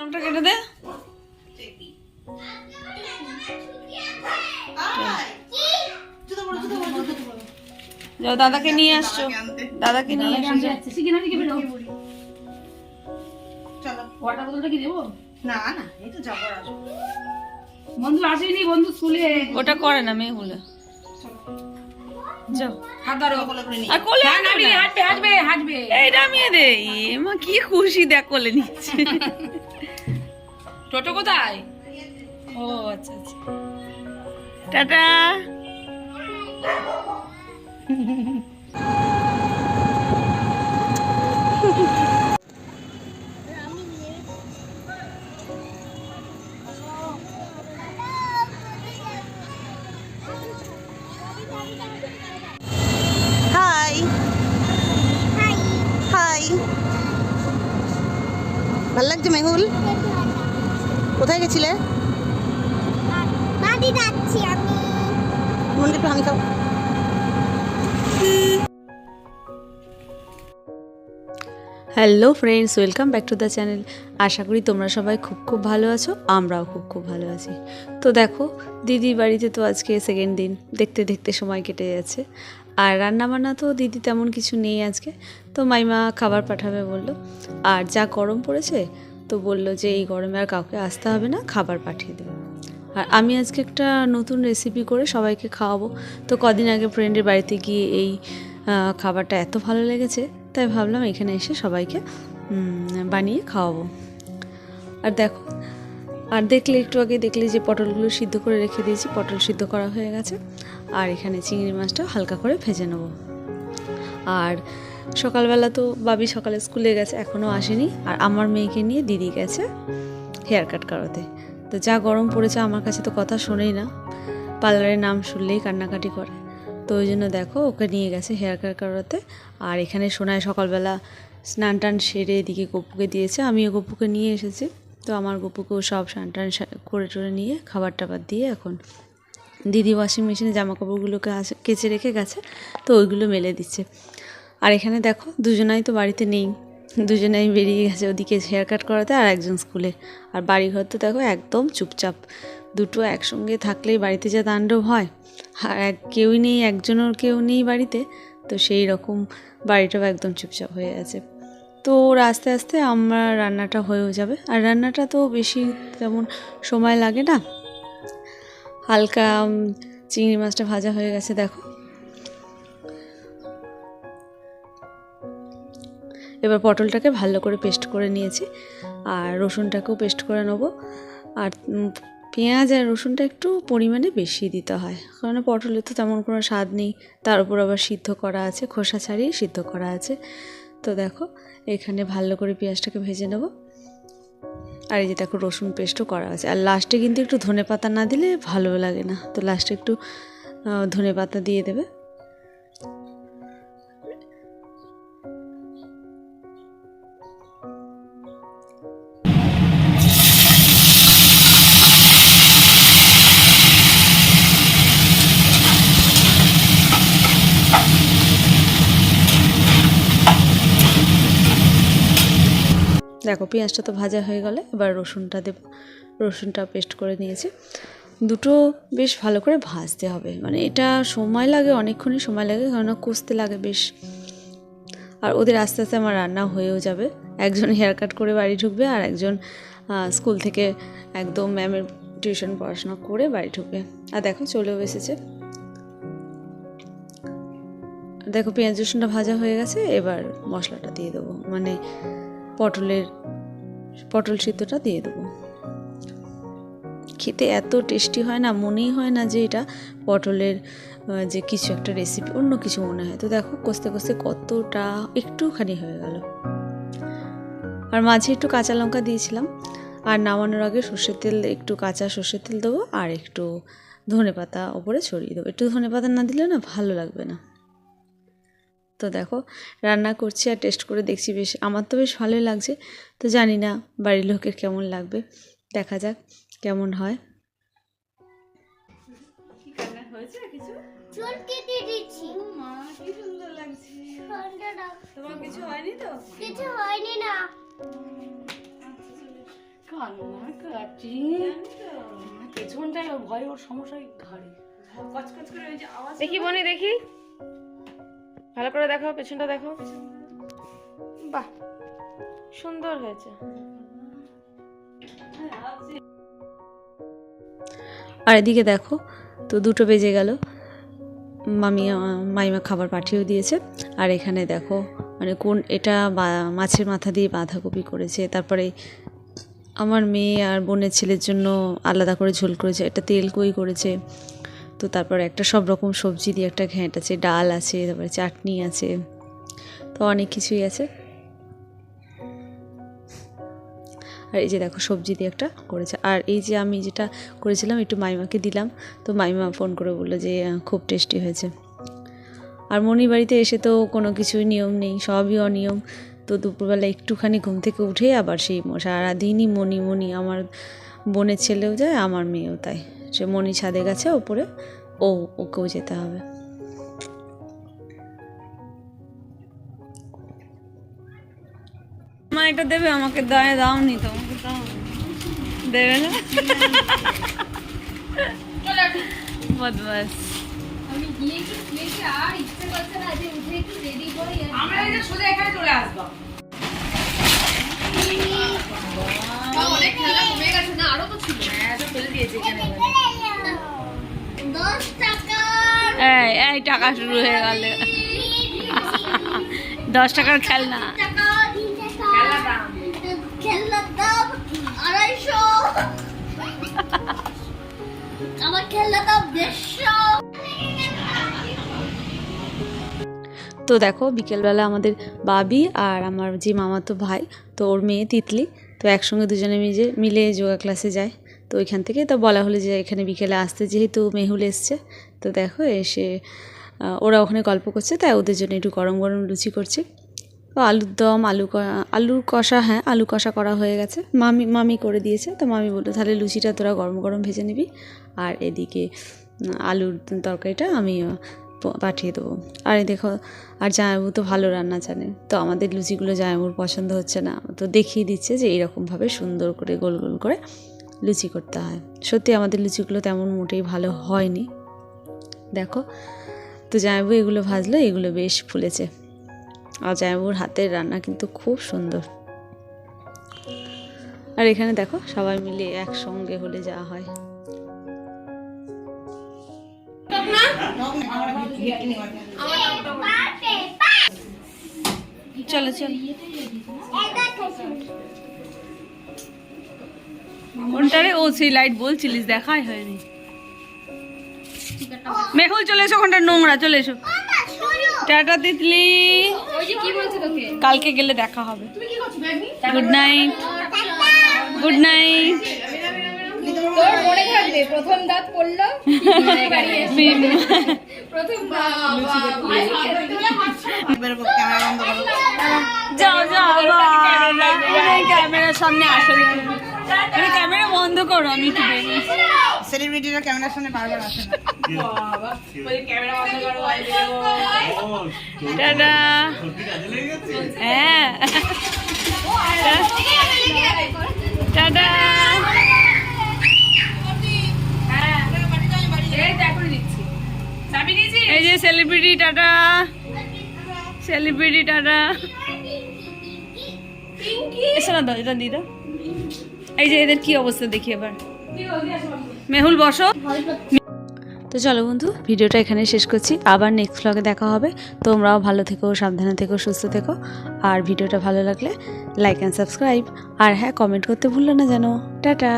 নামটা কেটে দে। যাও দাদাকে নিয়ে আসছো, দাদাকে নিয়ে আসছো। বন্ধু আসেনি, বন্ধু স্কুলে ওটা করে না মেয়ে হলে। যাও হাত ধরো আর কোলে হাঁটবে হাঁটবে হাঁটবে। এই নামিয়ে দে। মা কি খুশি দেখ, কোলে নিচ্ছে। টোটো কোথায়? ও আচ্ছা আচ্ছা, টাটা। হাই হাই, ভাল লাগছে মেহুল? কোথায় গেছিলে? বাড়ি যাচ্ছি আমি। মনকে একটু হামি খাও। Hello friends, welcome back to the channel. আশা করি তোমরা সবাই খুব খুব ভালো আছো, আমরাও খুব খুব ভালো আছি। তো দেখো, দিদির বাড়িতে তো আজকে সেকেন্ড দিন, দেখতে দেখতে সময় কেটে যাচ্ছে। আর রান্নাবান্না তো দিদি তেমন কিছু নেই আজকে, তো মাইমা খাবার পাঠাবে বললো। আর যা গরম পড়েছে, তো বললো যে এই গরমে আর কাউকে আসতে হবে না, খাবার পাঠিয়ে দেবে। আর আমি আজকে একটা নতুন রেসিপি করে সবাইকে খাওয়াবো। তো কদিন আগে ফ্রেন্ডের বাড়িতে গিয়ে এই খাবারটা এত ভালো লেগেছে, তাই ভাবলাম এখানে এসে সবাইকে বানিয়ে খাওয়াবো। আর দেখো, আর দেখলে একটু আগে দেখলে যে পটলগুলো সিদ্ধ করে রেখে দিয়েছি, পটল সিদ্ধ করা হয়ে গেছে। আর এখানে চিংড়ি মাছটা হালকা করে ভেজে নেব। আর সকালবেলা তো বাবি সকালে স্কুলে গেছে, এখনও আসেনি। আর আমার মেয়েকে নিয়ে দিদি গেছে হেয়ার কাট করাতে। তো যা গরম পড়েছে, আমার কাছে তো কথা শোনেই না, পার্লারের নাম শুনলেই কান্নাকাটি করে। তো ওই জন্য দেখো ওকে নিয়ে গেছে হেয়ার কাট করাতে। আর এখানে সোনায় সকালবেলা স্নান টান সেরে এদিকে গপুকে দিয়েছে, আমিও গপুকে নিয়ে এসেছি। তো আমার গপুকেও সব স্নান টান করে টোরে নিয়ে খাবার টাবার দিয়ে এখন দিদি ওয়াশিং মেশিনে জামা কাপড়গুলোকে কেচে রেখে গেছে, তো ওইগুলো মেলে দিচ্ছে। আর এখানে দেখো দুজনাই তো বাড়িতে নেই, দুজনাই বেরিয়ে গেছে ওদিকে হেয়ার কাট করাতে, আর একজন স্কুলে। আর বাড়িঘর তো দেখো একদম চুপচাপ, দুটো একসঙ্গে থাকলেই বাড়িতে যা তাণ্ডব হয়। আর কেউই নেই, একজনের কেউ নেই বাড়িতে, তো সেই রকম বাড়িটাও একদম চুপচাপ হয়ে আছে। তো ওর আস্তে আস্তে আমার রান্নাটা হয়েও যাবে। আর রান্নাটা তো বেশি তেমন সময় লাগে না, হালকা চিংড়ি মাছটা ভাজা হয়ে গেছে দেখো। এবার পটলটাকে ভালো করে পেস্ট করে নিয়েছি, আর রসুনটাকেও পেস্ট করে নেবো। আর পেঁয়াজ আর রসুনটা একটু পরিমাণে বেশি দিতে হয়, কারণ পটলে তো তেমন কোনো স্বাদ নেই, তার উপর আবার সিদ্ধ করা আছে, খোসা ছাড়িয়ে সিদ্ধ করা আছে। তো দেখো এখানে ভালো করে পেঁয়াজটাকে ভেজে নেব। আর এই যে দেখো রসুন পেস্টও করা আছে। আর লাস্টে কিন্তু একটু ধনেপাতা না দিলে ভালো লাগে না, তো লাস্টে একটু ধনেপাতা দিয়ে দেবে। দেখো পেঁয়াজটা তো ভাজা হয়ে গেলে এবার রসুনটা দেব। রসুনটা পেস্ট করে নিয়েছি, দুটো বেশ ভালো করে ভাজতে হবে, মানে এটা সময় লাগে, অনেকক্ষণই সময় লাগে, কারণ কষতে লাগে বেশ। আর ওদের আস্তে আস্তে আমার রান্না হয়েও যাবে। একজন হেয়ার কাট করে বাড়ি ঢুকবে, আর একজন স্কুল থেকে একদম ম্যামের টিউশন পড়াশোনা করে বাড়ি ঢুকবে। আর দেখো চলেও এসেছে। দেখো পেঁয়াজ রসুনটা ভাজা হয়ে গেছে, এবার মশলাটা দিয়ে দেবো, মানে পটল সিদ্ধটা দিয়ে দেবো। খেতে এত টেস্টি হয় না, মনেই হয় না যে এটা পটলের যে কিছু একটা রেসিপি, অন্য কিছু মনে হয়। তো দেখো কষতে কষতে কতটা একটুখানি হয়ে গেল। আর মাঝে একটু কাঁচা লঙ্কা দিয়েছিলাম। আর নামানোর আগে সর্ষের তেল, একটু কাঁচা সর্ষের তেল দেবো, আর একটু ধনেপাতা ওপরে ছড়িয়ে দেবো। একটু ধনেপাতা না দিলে না ভালো লাগবে না। তো দেখো রান্না করছি আর টেস্ট করে দেখছি, বেশ আমার তো বেশ ভালোই লাগছে। তো জানি না বাড়ির লোকের কেমন লাগবে, দেখা যাক কেমন হয়। কি রান্না হয়েছে কিছু? চুল কেটে দিচ্ছি। মা কি সুন্দর লাগছে। তোমার কিছু হয়নি তো? কিছু হয়নি না। পেছনটায় ওর ভয়, ওর সমস্যা ঘাড়ে। দেখি বনি দেখি, ভালো করে দেখো, পেছনটা দেখো। বাহ, সুন্দর হয়েছে। আর এদিকে দেখো, তো 2টো বেজে গেল, মাইমা খাবার পাঠিয়েও দিয়েছে। আর এখানে দেখো মানে এটা মাছের মাথা দিয়ে বাঁধাকপি করেছে, তারপরে আমার মেয়ে আর বোনের ছেলের জন্য আলাদা করে ঝোল করেছে, একটা তেল কই করেছে, তো তারপরে একটা সব রকম সবজি দিয়ে একটা ঘ্যাঁট আছে, ডাল আছে, তারপরে চাটনি আছে, তো অনেক কিছুই আছে। আর এই যে দেখো সবজি দিয়ে একটা করেছে। আর এই যে আমি যেটা করেছিলাম একটু মাইমাকে দিলাম, তো মাইমা ফোন করে বললো যে খুব টেস্টি হয়েছে। আর মনি বাড়িতে এসে তো কোনো কিছুই নিয়ম নেই, সবই অনিয়ম। তো দুপুরবেলা একটুখানি ঘুম থেকে উঠে আবার সেই সারাদিনই মনি আমার বোনের ছেলেও যায়, আমার মেয়েও তাই। সে মনি ছাদে গেছে ওপরে, ওকেও যেতে হবে। মা এটা দেবে আমাকে, দাওনি তো, আমাকে দাও, দেবে না? বদমাস। আমরা এই যে সোজা এখানে চলে আসবো। অনেক খেলা কমে গেছে না, আরো তো ছিল। হ্যাঁ, তো ফেলে দিয়েছে এখানে। 10 টাকা এই টাকা শুরু হয়ে গেল। 10 টাকার খেলনা। টাকা 3 টাকা খেলনার দাম 250। আমার খেলনার দাম 150। তো দেখো বিকেলবেলা আমাদের বাবি আর আমার যে মামাতো ভাই, তো ওর মেয়ে তিতলি, তো একসঙ্গে দুজনে মিলে যোগা ক্লাসে যায়। তো ওইখান থেকে তো বলা হলো যে এখানে বিকেলে আসতে, যেহেতু মেহুল এসছে। তো দেখো এসে ওরা ওখানে গল্প করছে, তাই ওদের জন্য একটু গরম গরম লুচি করছি। তো আলুর দম, আলুর কষা, হ্যাঁ আলু কষা করা হয়ে গেছে, মামি করে দিয়েছে। তো মামি বললো তাহলে লুচিটা তোরা গরম গরম ভেজে নিবি, আর এদিকে আলুর তরকারিটা আমি পাঠিয়ে দেবো। আর দেখো, আর জামাইবু তো ভালো রান্না জানে, তো আমাদের লুচিগুলো জামাইবুর পছন্দ হচ্ছে না, তো দেখিয়ে দিচ্ছে যে এইরকমভাবে সুন্দর করে গোল গোল করে লুচি করতে হয়। সত্যি আমাদের লুচিগুলো তেমন মোটেই ভালো হয়নি। দেখো, তো জামাইবু এগুলো ভাজলো, এগুলো বেশ ফুলেছে। আর জামাইবুর হাতের রান্না কিন্তু খুব সুন্দর। আর এখানে দেখো সবাই মিলে একসঙ্গে হলে যা হয়। চলো চলো, কোনটারে? ও সেই লাইট বলছিলিস, দেখাই হয়নি। মেহুল চলে এসো, ওখানটা নোংরা, চলে এসো। টাটা তিতলি, কালকে গেলে দেখা হবে। Good night, good night. তোর মনে থাকবে প্রথম দাঁত পড়লো, যাও যাও, ক্যামেরার সামনে আসো, ক্যামেরা বন্ধ করো, আমি একটু বেরিয়ে। সেলিব্রিটিরা ক্যামেরার সামনে বারবার আসে না। টাটা। হ্যাঁ, টাটা। এই যে সেলিব্রিটি, টাটা। Celebrity tata. এসো না, দাও এটা দিয়ে দাও। এই যে এদের কি অবস্থা দেখি এবার। মেহুল বসো। তো চলো বন্ধু, ভিডিওটা এখানে শেষ করছি, আবার নেক্সট ব্লগে দেখা হবে। তোমরাও ভালো থেকো, সাবধানে থেকো, সুস্থ থেকো। আর ভিডিওটা ভালো লাগলে লাইক অ্যান্ড সাবস্ক্রাইব, আর হ্যাঁ কমেন্ট করতে ভুলো না যেন। টাটা।